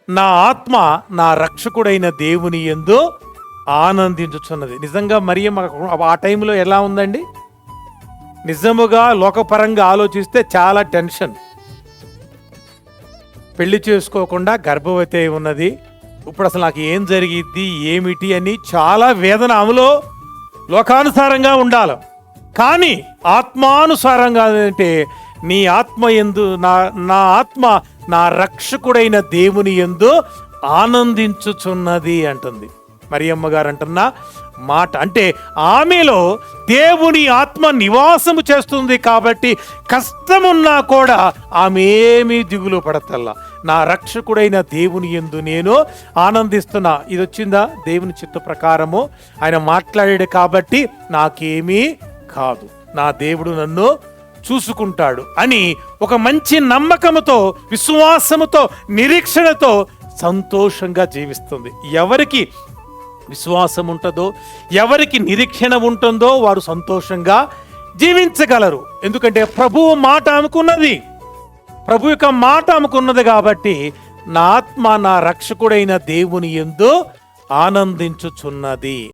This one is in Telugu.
నా ఆత్మ నా రక్షకుడైన దేవుని యందు ఆనందించుచున్నది. నిజంగా మరియమ్మ ఆ టైంలో ఎలా ఉందండి? నిజముగా లోకపరంగా ఆలోచిస్తే చాలా టెన్షన్. పెళ్లి చేసుకోకుండా గర్భవతి అయి ఉన్నది. ఇప్పుడు అసలు నాకు ఏం జరిగిద్ది ఏమిటి అని చాలా వేదన. ఆమెలో లోకానుసారంగా ఉండాలి, కానీ ఆత్మానుసారంగా అంటే నీ ఆత్మ యందు నా ఆత్మ నా రక్షకుడైన దేవుని యందు ఆనందించుచున్నది అంటుంది మరియమ్మ గారు. అంటున్న మాట అంటే ఆమెలో దేవుని ఆత్మ నివాసము చేస్తుంది కాబట్టి కష్టమున్నా కూడా ఆమె ఏమీ దిగులు పడతల్లా. నా రక్షకుడైన దేవుని యందు నేను ఆనందిస్తున్నా. ఇది వచ్చిందా? దేవుని చిత్త ప్రకారము ఆయన మాట్లాడాడు కాబట్టి నాకేమీ కాదు, నా దేవుడు నన్ను చూసుకుంటాడు అని ఒక మంచి నమ్మకముతో, విశ్వాసముతో, నిరీక్షణతో సంతోషంగా జీవిస్తుంది. ఎవరికి విశ్వాసం ఉంటుందో, ఎవరికి నిరీక్షణ ఉంటుందో వారు సంతోషంగా జీవించగలరు. ఎందుకంటే ప్రభువు మాట ఆమెకున్నది, ప్రభు యొక్క మాట ఆమెకున్నది కాబట్టి నా ఆత్మ నా రక్షకుడైన దేవుని యందు ఆనందించుచున్నది.